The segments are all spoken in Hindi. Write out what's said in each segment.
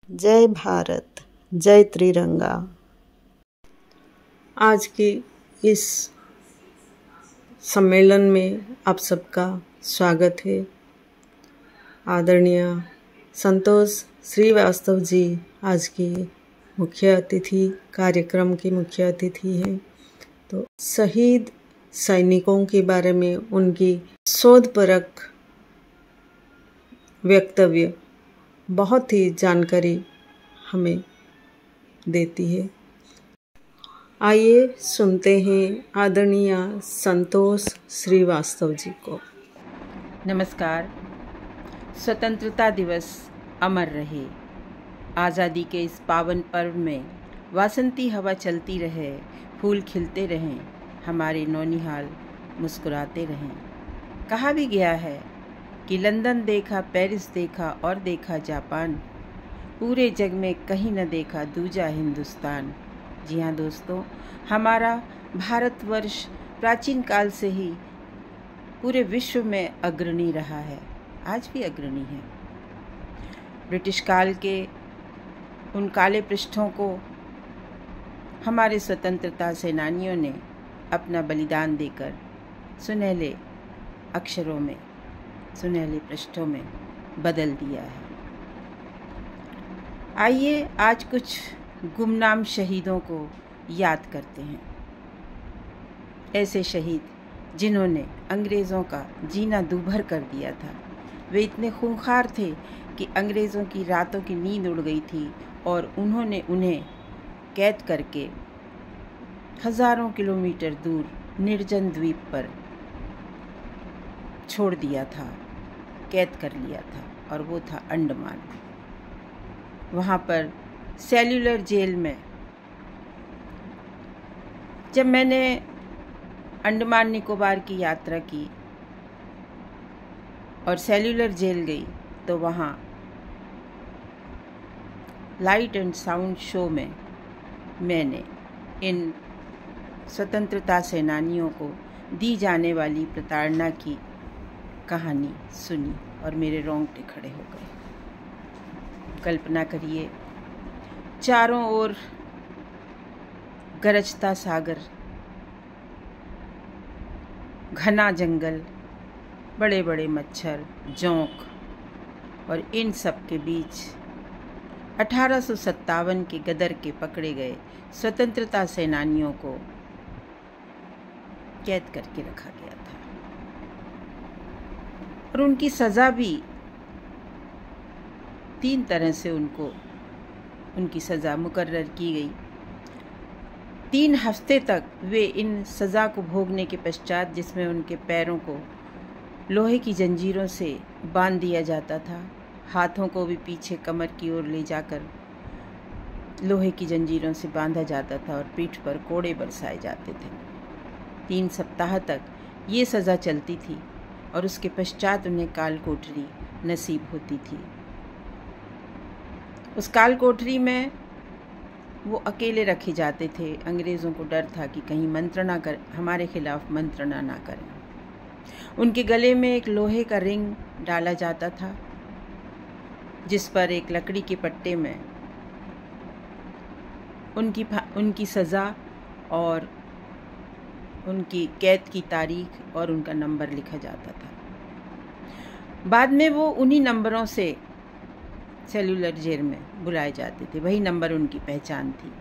जय भारत, जय त्रिरंगा। आज के इस सम्मेलन में आप सबका स्वागत है। आदरणीय संतोष श्रीवास्तव जी आज की मुख्य अतिथि, कार्यक्रम के मुख्य अतिथि हैं। तो शहीद सैनिकों के बारे में उनकी शोधपरक वक्तव्य बहुत ही जानकारी हमें देती है। आइए सुनते हैं आदरणीय संतोष श्रीवास्तव जी को। नमस्कार। स्वतंत्रता दिवस अमर रहे। आज़ादी के इस पावन पर्व में वासंती हवा चलती रहे, फूल खिलते रहें, हमारे नौनिहाल मुस्कुराते रहें। कहा भी गया है कि लंदन देखा, पेरिस देखा और देखा जापान, पूरे जग में कहीं न देखा दूजा हिंदुस्तान। जी हाँ दोस्तों, हमारा भारतवर्ष प्राचीन काल से ही पूरे विश्व में अग्रणी रहा है, आज भी अग्रणी है। ब्रिटिश काल के उन काले पृष्ठों को हमारे स्वतंत्रता सेनानियों ने अपना बलिदान देकर सुनहले अक्षरों में, सुनहले पृष्ठों में बदल दिया है। आइए आज कुछ गुमनाम शहीदों को याद करते हैं। ऐसे शहीद जिन्होंने अंग्रेज़ों का जीना दूभर कर दिया था। वे इतने खूंखार थे कि अंग्रेज़ों की रातों की नींद उड़ गई थी और उन्होंने उन्हें कैद करके हज़ारों किलोमीटर दूर निर्जन द्वीप पर छोड़ दिया था, कैद कर लिया था, और वो था अंडमान। वहाँ पर सेल्युलर जेल में जब मैंने अंडमान निकोबार की यात्रा की और सेल्युलर जेल गई, तो वहाँ लाइट एंड साउंड शो में मैंने इन स्वतंत्रता सेनानियों को दी जाने वाली प्रताड़ना की कहानी सुनी और मेरे रोंगटे खड़े हो गए। कल्पना करिए, चारों ओर गरजता सागर, घना जंगल, बड़े बड़े मच्छर, जोंक, और इन सब के बीच 1857 के गदर के पकड़े गए स्वतंत्रता सेनानियों को कैद करके रखा गया था। और उनकी सज़ा भी 3 तरह से उनकी सज़ा मुकर्रर की गई। 3 हफ्ते तक वे इन सज़ा को भोगने के पश्चात, जिसमें उनके पैरों को लोहे की जंजीरों से बांध दिया जाता था, हाथों को भी पीछे कमर की ओर ले जाकर लोहे की जंजीरों से बांधा जाता था और पीठ पर कोड़े बरसाए जाते थे। 3 सप्ताह तक ये सज़ा चलती थी और उसके पश्चात उन्हें काल कोठरी नसीब होती थी। उस काल कोठरी में वो अकेले रखे जाते थे। अंग्रेज़ों को डर था कि कहीं मंत्रणा कर हमारे खिलाफ मंत्रणा ना करें। उनके गले में एक लोहे का रिंग डाला जाता था, जिस पर एक लकड़ी के पट्टे में उनकी सज़ा और उनकी कैद की तारीख और उनका नंबर लिखा जाता था। बाद में वो उन्हीं नंबरों से सेल्युलर जेल में बुलाए जाते थे, वही नंबर उनकी पहचान थी।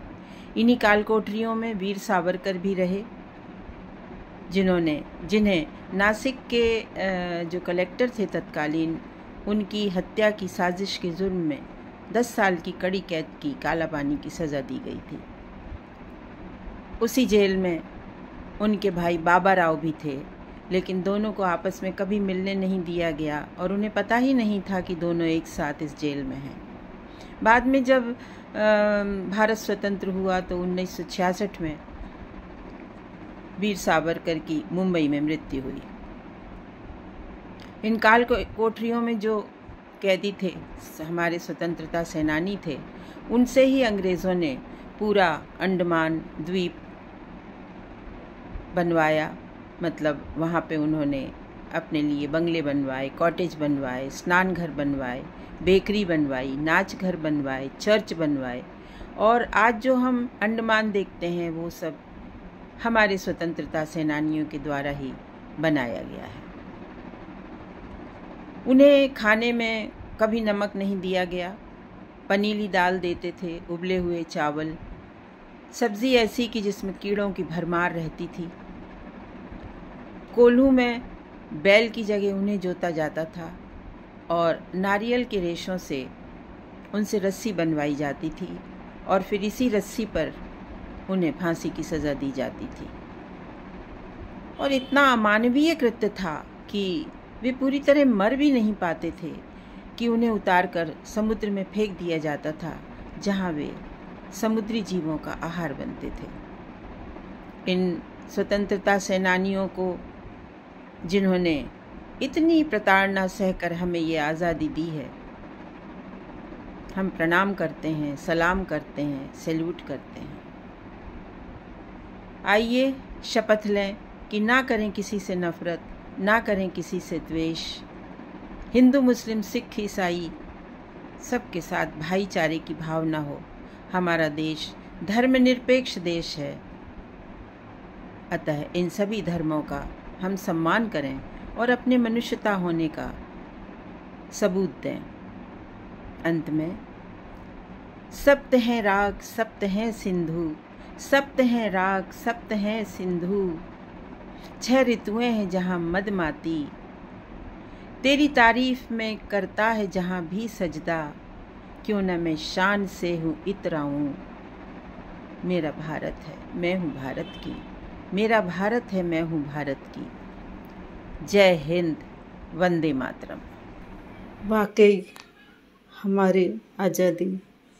इन्हीं काल कोठरियों में वीर सावरकर भी रहे, जिन्हें नासिक के जो कलेक्टर थे तत्कालीन, उनकी हत्या की साजिश के जुर्म में 10 साल की कड़ी कैद की कालापानी की सज़ा दी गई थी। उसी जेल में उनके भाई बाबा राव भी थे, लेकिन दोनों को आपस में कभी मिलने नहीं दिया गया और उन्हें पता ही नहीं था कि दोनों एक साथ इस जेल में हैं। बाद में जब भारत स्वतंत्र हुआ तो 1966 में वीर सावरकर की मुंबई में मृत्यु हुई। इन काल कोठरियों में जो कैदी थे, हमारे स्वतंत्रता सेनानी थे, उनसे ही अंग्रेज़ों ने पूरा अंडमान द्वीप बनवाया। मतलब वहाँ पे उन्होंने अपने लिए बंगले बनवाए, कॉटेज बनवाए, स्नान घर बनवाए, बेकरी बनवाई, नाच घर बनवाए, चर्च बनवाए, और आज जो हम अंडमान देखते हैं वो सब हमारे स्वतंत्रता सेनानियों के द्वारा ही बनाया गया है। उन्हें खाने में कभी नमक नहीं दिया गया, पनीली दाल देते थे, उबले हुए चावल, सब्ज़ी ऐसी कि जिसमें कीड़ों की भरमार रहती थी। कोल्हू में बैल की जगह उन्हें जोता जाता था और नारियल के रेशों से उनसे रस्सी बनवाई जाती थी और फिर इसी रस्सी पर उन्हें फांसी की सज़ा दी जाती थी। और इतना अमानवीय कृत्य था कि वे पूरी तरह मर भी नहीं पाते थे कि उन्हें उतारकर समुद्र में फेंक दिया जाता था, जहाँ वे समुद्री जीवों का आहार बनते थे। इन स्वतंत्रता सेनानियों को, जिन्होंने इतनी प्रताड़ना सहकर हमें ये आज़ादी दी है, हम प्रणाम करते हैं, सलाम करते हैं, सैल्यूट करते हैं। आइए शपथ लें कि ना करें किसी से नफ़रत, ना करें किसी से द्वेष। हिंदू, मुस्लिम, सिख, ईसाई सबके साथ भाईचारे की भावना हो। हमारा देश धर्मनिरपेक्ष देश है, अतः इन सभी धर्मों का हम सम्मान करें और अपने मनुष्यता होने का सबूत दें। अंत में, सप्त हैं राग सप्त हैं सिंधु, सप्त हैं राग सप्त हैं सिंधु, 6 ऋतुएं हैं जहाँ मदमाती, तेरी तारीफ में करता है जहाँ भी सजदा, क्यों न मैं शान से हूँ इतराऊं। मेरा भारत है, मैं हूँ भारत की, मेरा भारत है, मैं हूँ भारत की। जय हिंद, वंदे मातरम। वाकई हमारी आज़ादी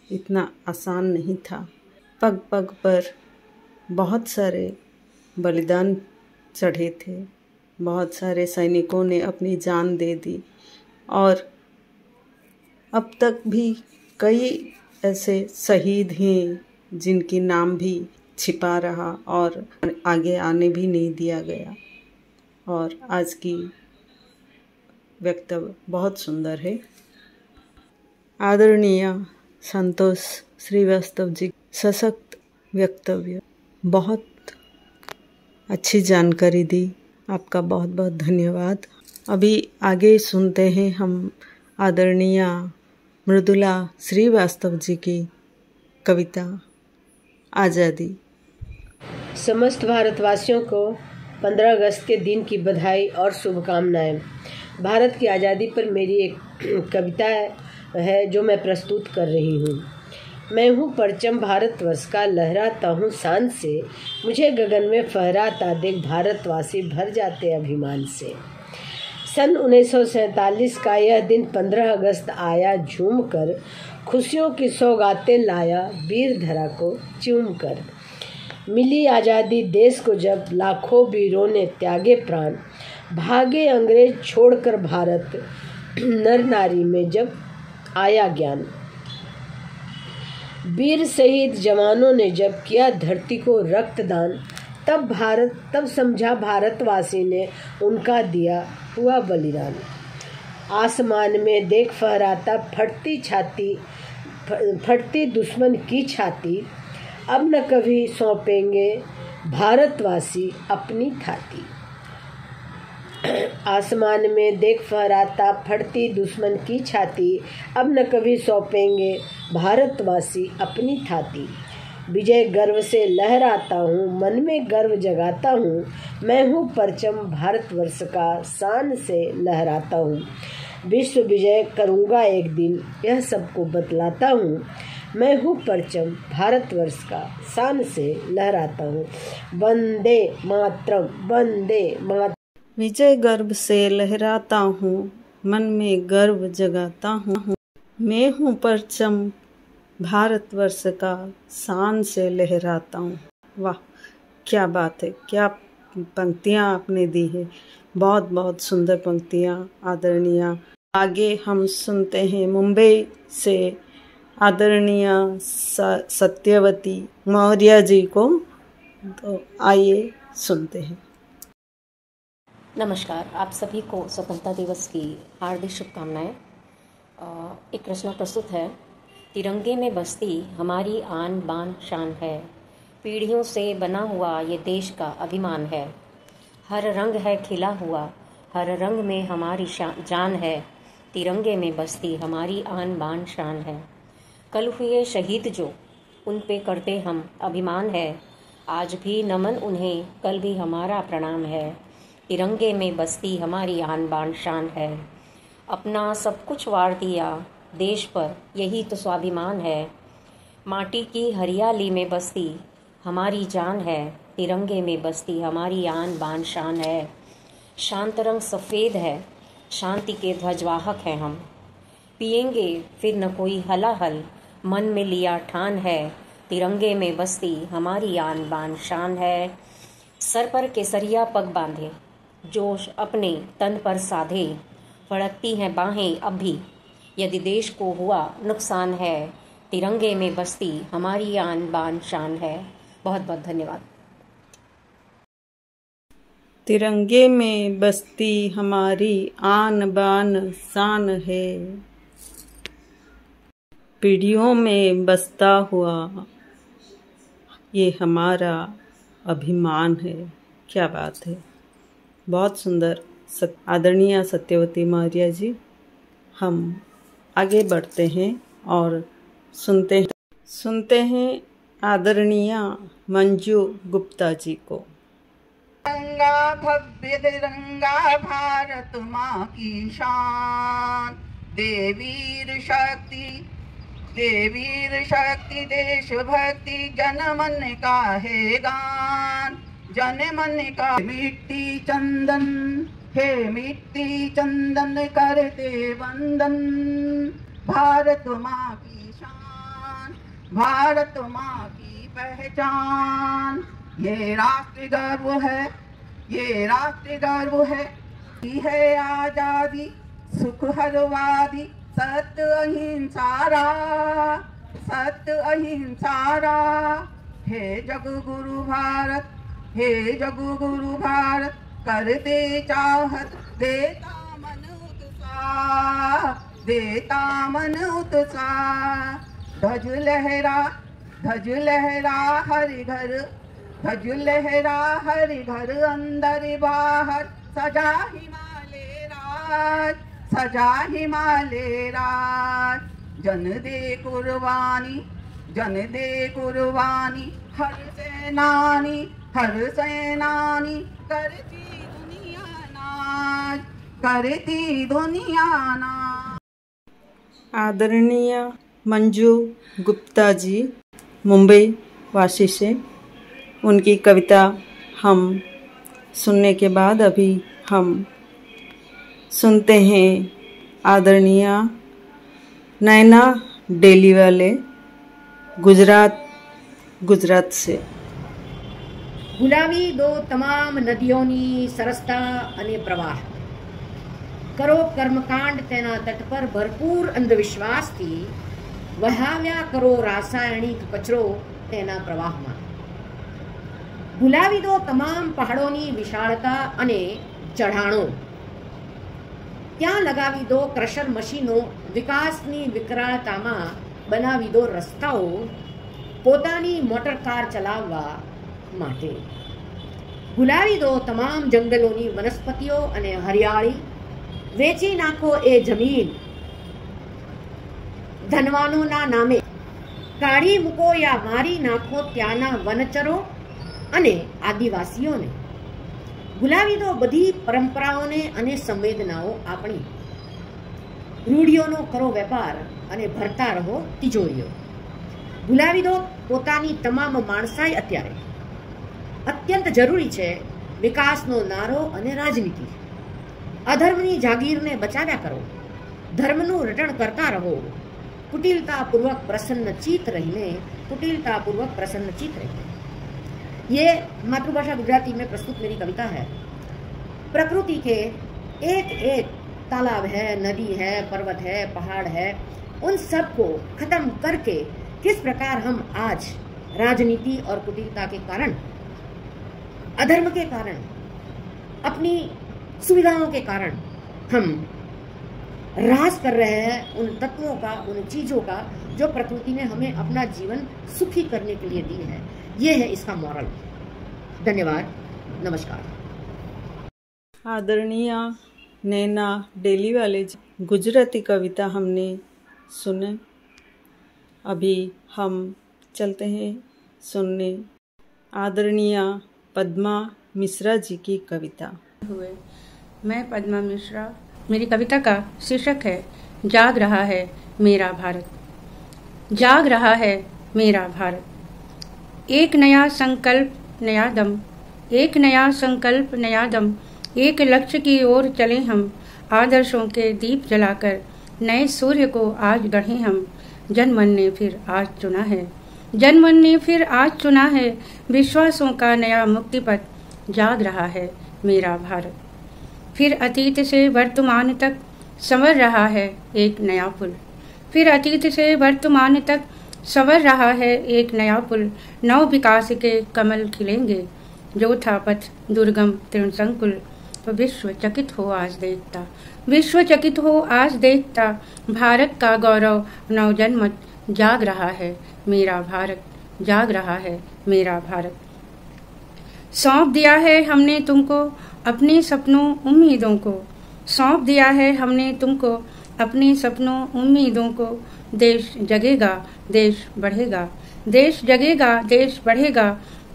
इतना आसान नहीं था। पग पग पर बहुत सारे बलिदान चढ़े थे, बहुत सारे सैनिकों ने अपनी जान दे दी, और अब तक भी कई ऐसे शहीद हैं जिनकी नाम भी छिपा रहा और आगे आने भी नहीं दिया गया। और आज की वक्तव्य बहुत सुंदर है। आदरणीय संतोष श्रीवास्तव जी, सशक्त वक्तव्य, बहुत अच्छी जानकारी दी, आपका बहुत बहुत धन्यवाद। अभी आगे सुनते हैं हम आदरणीय मृदुला श्रीवास्तव जी की कविता आज़ादी। समस्त भारतवासियों को 15 अगस्त के दिन की बधाई और शुभकामनाएं। भारत की आज़ादी पर मेरी एक कविता है जो मैं प्रस्तुत कर रही हूँ। मैं हूँ परचम भारतवर्ष का, लहराता हूँ शान से, मुझे गगन में फहराता देख भारतवासी भर जाते अभिमान से। सन 1947 का यह दिन 15 अगस्त आया झूम कर, खुशियों की सौगातें लाया वीर धरा को चूम कर। मिली आज़ादी देश को जब लाखों वीरों ने त्यागे प्राण, भागे अंग्रेज छोड़कर भारत, नर नारी में जब आया ज्ञान। वीर शहीद जवानों ने जब किया धरती को रक्तदान, तब समझा भारतवासी ने उनका दिया हुआ बलिदान। आसमान में देख फहराता फटती दुश्मन की छाती, अब न कभी सौंपेंगे भारतवासी अपनी थाती। आसमान में देख फहराता फटती दुश्मन की छाती, अब न कभी सौंपेंगे भारतवासी अपनी थाती। विजय गर्व से लहराता हूँ, मन में गर्व जगाता हूँ, मैं हूँ परचम भारतवर्ष का, शान से लहराता हूँ। विश्व विजय करूँगा एक दिन, यह सबको बतलाता हूँ, मैं हूँ परचम भारतवर्ष का, शान से लहराता हूँ। वंदे मातरम, वंदे मातरम। विजय गर्व से लहराता हूँ, मन में गर्व जगाता हूँ, मैं हूँ परचम भारतवर्ष का, शान से लहराता हूँ। वाह, क्या बात है, क्या पंक्तियाँ आपने दी है, बहुत बहुत सुंदर पंक्तियाँ आदरणीय। आगे हम सुनते हैं मुंबई से आदरणीय सत्यवती मौर्य जी को, तो आइए सुनते हैं। नमस्कार, आप सभी को स्वतंत्रता दिवस की हार्दिक शुभकामनाएं। एक रचना प्रस्तुत है। तिरंगे में बसती हमारी आन बान शान है, पीढ़ियों से बना हुआ ये देश का अभिमान है। हर रंग है खिला हुआ, हर रंग में हमारी जान है, तिरंगे में बसती हमारी आन बान शान है। कल हुए शहीद जो, उन पे करते हम अभिमान है, आज भी नमन उन्हें, कल भी हमारा प्रणाम है। तिरंगे में बसती हमारी आन बान शान है, अपना सब कुछ वार दिया देश पर, यही तो स्वाभिमान है। माटी की हरियाली में बसती हमारी जान है, तिरंगे में बसती हमारी आन बान शान है। शांत रंग सफ़ेद है, शांति के ध्वजवाहक हैं हम, पिएंगे फिर न कोई हलाहल, मन में लिया ठान है, तिरंगे में बसती हमारी आन बान शान है। सर पर केसरिया पग बांधे, जोश अपने तन पर साधे, फड़कती हैं बाहें अब भी, यदि देश को हुआ नुकसान है, तिरंगे में बसती हमारी आन बान शान है। बहुत बहुत धन्यवाद। तिरंगे में बसती हमारी आन बान शान है, पीढ़ियों में बसता हुआ ये हमारा अभिमान है। क्या बात है, बहुत सुंदर। आदरणीय सत्यवती मौर्य जी, हम आगे बढ़ते हैं और सुनते हैं आदरणीय मंजू गुप्ता जी को। तिरंगा भव्य तिरंगा भारत माँ की शान, देवीर शक्ति देशभक्ति जनमन का है गान, जनमन का मिट्टी चंदन करते वंदन, भारत माँ की शान, भारत माँ की पहचान। ये राष्ट्र गर्व है, ये राष्ट्र गर्व है आजादी सुख हरवादी, सत्य अहिंसारा। हे जगगुरु भारत, हे जगगुरु भारत, करते चाहत देता मन उत्साह। ध्वज लहरा हर घर अंदर बाहर, सजा हिमालय राज। जन दे कुर्बानी, हर सेनानी करती दुनिया नाज। आदरणीय मंजू गुप्ता जी मुंबई वासी से, उनकी कविता हम सुनने के बाद अभी हम सुनते हैं आदरणीय नैना डेलीवाले गुजरात से। ગુલાબી દો તમામ નદીઓની સરસતા અને પ્રવાહ, કરો કર્મકાંડ તેના તટ પર ભરપૂર અંધવિશ્વાસથી, વહાવ્યા કરો રાસાયણિક કચરો તેના પ્રવાહમાં। ભૂલાવી દો તમામ પહાડોની વિશાળતા અને ચઢાણો, ત્યાં લગાવી દો ક્રશર મશીનો, વિકાસની વિકરાળતામાં બનાવી દો રસ્તાઓ, પોતાની મોટર કાર ચલાવવા માટે। ભૂલાવી દો તમામ જંગલોની વનસ્પતિઓ અને હરિયાળી, વેચી નાખો એ જમીન ધનવાનોના નામે, કાઢી મૂકો યા મારી નાખો ત્યાંના વનચરો અને આદિવાસીઓને। ભૂલાવી દો બધી પરંપરાઓને અને સંવેદનાઓ આપણી, રૂઢિઓનો કરો વેપાર અને ભરતા રહો તિજોરીઓ। ભૂલાવી દો પોતાની તમામ માણસાઈ, અત્યારે અત્યંત જરૂરી છે વિકાસનો નારો અને રાજનીતિ। અધર્મની જાગીરને બચાવ્યા કરો, ધર્મનું રટણ કરતા રહો, कुटिलतापूर्वक प्रसन्नचित रहिने। ये मातृभाषा गुजराती में प्रस्तुत मेरी कविता है। प्रकृति के एक एक तालाब है, नदी है, पर्वत है, पहाड़ है, उन सब को खत्म करके किस प्रकार हम आज राजनीति और कुटिलता के कारण, अधर्म के कारण अपनी सुविधाओं के कारण हम ह्रास कर रहे हैं उन तत्वों का, उन चीजों का जो प्रकृति ने हमें अपना जीवन सुखी करने के लिए दी है। ये है इसका मॉरल। धन्यवाद, नमस्कार। आदरणीय नैना डेलीवाले गुजराती कविता हमने सुने। अभी हम चलते हैं सुनने आदरणीय पद्मा मिश्रा जी की कविता। मैं पद्मा मिश्रा, मेरी कविता का शीर्षक है जाग रहा है मेरा भारत। जाग रहा है मेरा भारत। एक नया संकल्प नया दम, एक नया संकल्प नया दम, एक लक्ष्य की ओर चले हम, आदर्शों के दीप जलाकर नए सूर्य को आज गढ़े हम। जनमन ने फिर आज चुना है, जनमन ने फिर आज चुना है, विश्वासों का नया मुक्ति पथ। जाग रहा है मेरा भारत। फिर अतीत से वर्तमान तक संवर रहा है एक नया पुल, फिर अतीत से वर्तमान तक संवर रहा है एक नया पुल। नव विकास के कमल खिलेंगे, जो था पथ दुर्गम तृण संकुल। तो विश्व चकित हो आज देखता, विश्व चकित हो आज देखता, भारत का गौरव नवजन्मत। जाग रहा है मेरा भारत, जाग रहा है मेरा भारत। सौंप दिया है हमने तुमको अपने सपनों उम्मीदों को, सौंप दिया है हमने तुमको अपने सपनों उम्मीदों को। देश जगेगा देश बढ़ेगा, देश जगेगा देश बढ़ेगा,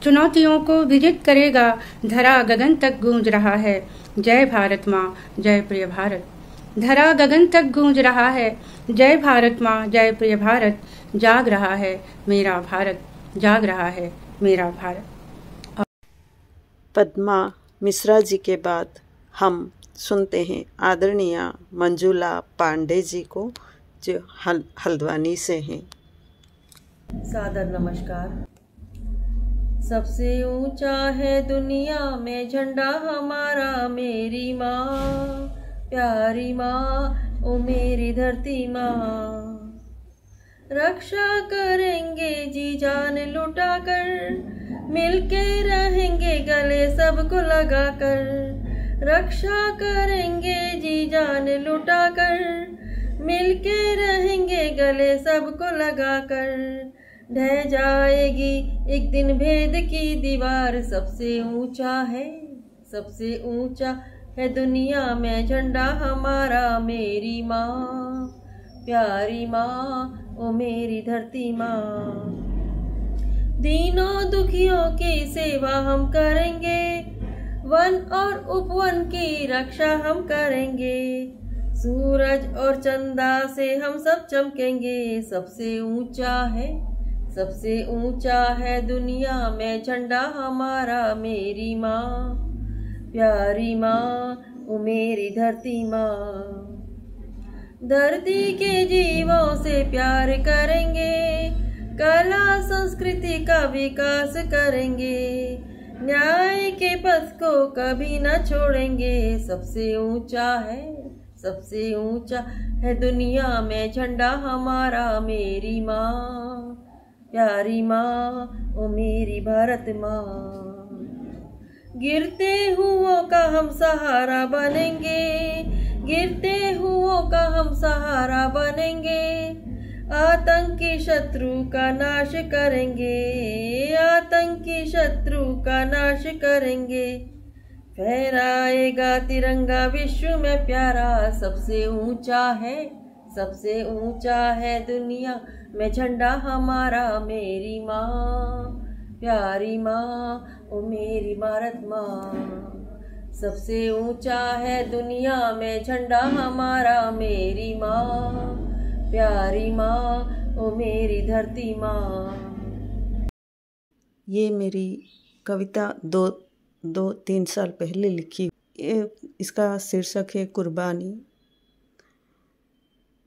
चुनौतियों को विजित करेगा, धरा गगन तक गूंज रहा है। जय भारत माँ, जय प्रिय भारत। धरा गगन तक गूंज रहा है, जय भारत माँ, जय प्रिय भारत। जाग रहा है मेरा भारत, जाग रहा है मेरा भारत। पद्मा मिश्रा जी के बाद हम सुनते हैं आदरणीय मंजुला पांडे जी को, जो हल्द्वानी से हैं। सादर नमस्कार। सबसे ऊंचा है दुनिया में झंडा हमारा, मेरी माँ प्यारी माँ, ओ मेरी धरती माँ। रक्षा करेंगे जी जान लुटा कर, मिलके रहेंगे गले सबको लगा कर। रक्षा करेंगे जी जान लुटा कर, मिलके रहेंगे गले सबको लगा कर। ढह जाएगी एक दिन भेद की दीवार, सबसे ऊंचा है, सबसे ऊंचा है दुनिया में झंडा हमारा, मेरी माँ प्यारी माँ, ओ मेरी धरती माँ। दीनों दुखियों की सेवा हम करेंगे, वन और उपवन की रक्षा हम करेंगे। सूरज और चंदा से हम सब चमकेंगे, सबसे ऊंचा है, सबसे ऊंचा है दुनिया में झंडा हमारा, मेरी माँ प्यारी माँ, ओ मेरी धरती माँ। धरती के जीवों से प्यार करेंगे, कला संस्कृति का विकास करेंगे, न्याय के पथ को कभी न छोड़ेंगे। सबसे ऊंचा है, सबसे ऊंचा है दुनिया में झंडा हमारा, मेरी माँ प्यारी माँ, ओ मेरी भारत माँ। गिरते हुओं का हम सहारा बनेंगे, गिरते हुओं का हम सहारा बनेंगे। आतंकी शत्रु का नाश करेंगे, आतंकी शत्रु का नाश करेंगे। फहराएगा तिरंगा विश्व में प्यारा, सबसे ऊंचा है, सबसे ऊंचा है दुनिया में झंडा हमारा, मेरी माँ प्यारी माँ, ओ मेरी भारत माँ। सबसे ऊंचा है दुनिया में झंडा हमारा, मेरी माँ प्यारी माँ, ओ मेरी धरती माँ। ये मेरी कविता दो तीन साल पहले लिखी। इसका शीर्षक है कुर्बानी।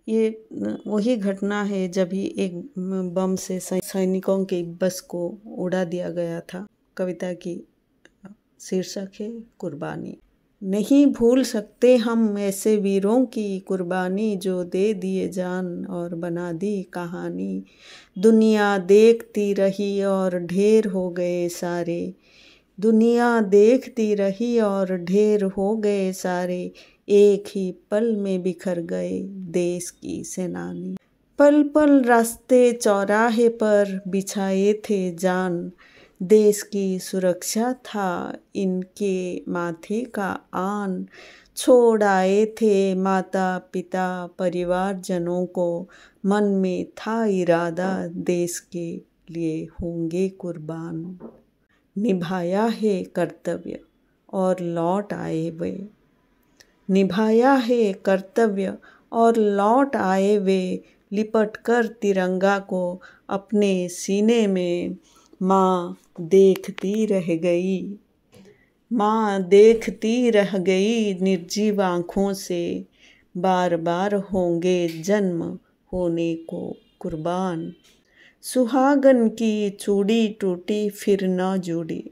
ये वही घटना है जब ही एक बम से सैनिकों की बस को उड़ा दिया गया था। कविता की शीर्षक है कुर्बानी। नहीं भूल सकते हम ऐसे वीरों की कुर्बानी, जो दे दिए जान और बना दी कहानी। दुनिया देखती रही और ढेर हो गए सारे, दुनिया देखती रही और ढेर हो गए सारे, एक ही पल में बिखर गए देश की सेनानी। पल पल रास्ते चौराहे पर बिछाए थे जान, देश की सुरक्षा था इनके माथे का आन। छोड़ आए थे माता पिता परिवारजनों को, मन में था इरादा देश के लिए होंगे कुर्बान। निभाया है कर्तव्य और लौट आए वे, निभाया है कर्तव्य और लौट आए वे, लिपट कर तिरंगा को अपने सीने में। माँ देखती रह गई, माँ देखती रह गई निर्जीव आँखों से, बार बार होंगे जन्म होने को कुर्बान। सुहागन की चूड़ी टूटी फिर न जुड़ी,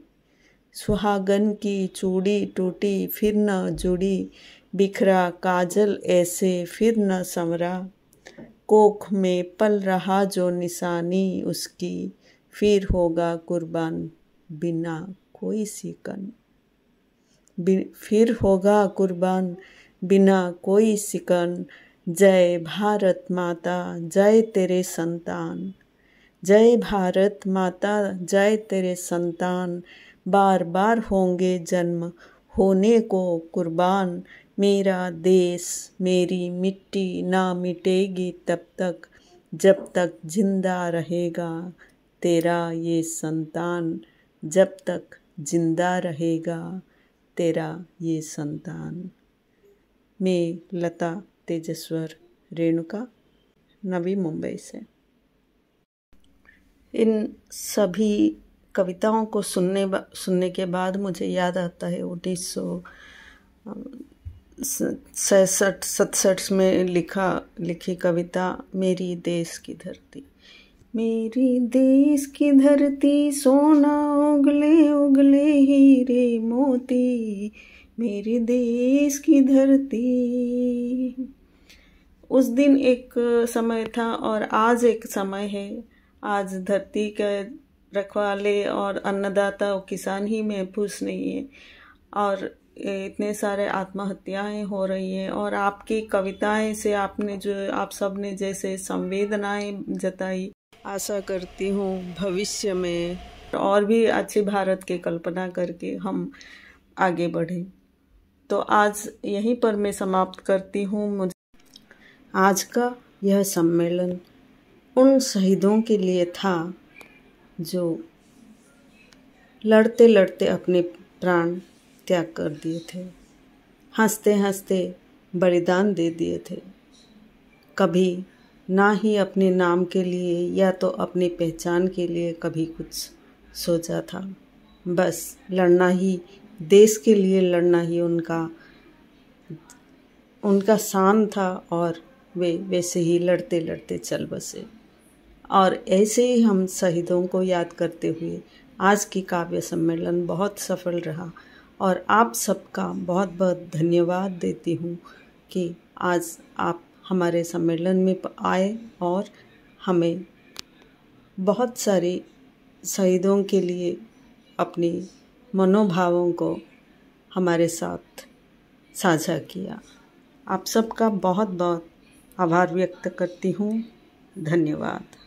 सुहागन की चूड़ी टूटी फिर न जुड़ी, बिखरा काजल ऐसे फिर न संवरा। कोख में पल रहा जो निशानी उसकी, फिर होगा कुर्बान बिना कोई सिकन। फिर होगा कुर्बान बिना कोई सिकन। जय भारत माता जय तेरे संतान, जय भारत माता जय तेरे संतान। बार बार होंगे जन्म होने को कुर्बान। मेरा देश मेरी मिट्टी ना मिटेगी तब तक, जब तक जिंदा रहेगा तेरा ये संतान, जब तक जिंदा रहेगा तेरा ये संतान। मैं लता तेजस्वर रेणुका, नवी मुंबई से। इन सभी कविताओं को सुनने के बाद मुझे याद आता है 1967 में लिखी कविता मेरी देश की धरती। मेरी देश की धरती सोना उगले उगले हीरे मोती, मेरी देश की धरती। उस दिन एक समय था और आज एक समय है। आज धरती के रखवाले और अन्नदाता और किसान ही महफूज नहीं है और इतने सारे आत्महत्याएं हो रही हैं। और आपकी कविताएं से आप सब ने जैसे संवेदनाएं जताई, आशा करती हूँ भविष्य में और भी अच्छे भारत की कल्पना करके हम आगे बढ़ें। तो आज यहीं पर मैं समाप्त करती हूँ। आज का यह सम्मेलन उन शहीदों के लिए था जो लड़ते लड़ते अपने प्राण त्याग कर दिए थे, हंसते हंसते बलिदान दे दिए थे। कभी ना ही अपने नाम के लिए या तो अपनी पहचान के लिए कभी कुछ सोचा था, बस लड़ना ही, देश के लिए लड़ना ही उनका शान था और वे वैसे ही लड़ते लड़ते चल बसे। और ऐसे ही हम शहीदों को याद करते हुए आज की काव्य सम्मेलन बहुत सफल रहा और आप सबका बहुत बहुत धन्यवाद देती हूँ कि आज आप हमारे सम्मेलन में आए और हमें बहुत सारी शहीदों के लिए अपनी मनोभावों को हमारे साथ साझा किया। आप सबका बहुत बहुत आभार व्यक्त करती हूँ। धन्यवाद।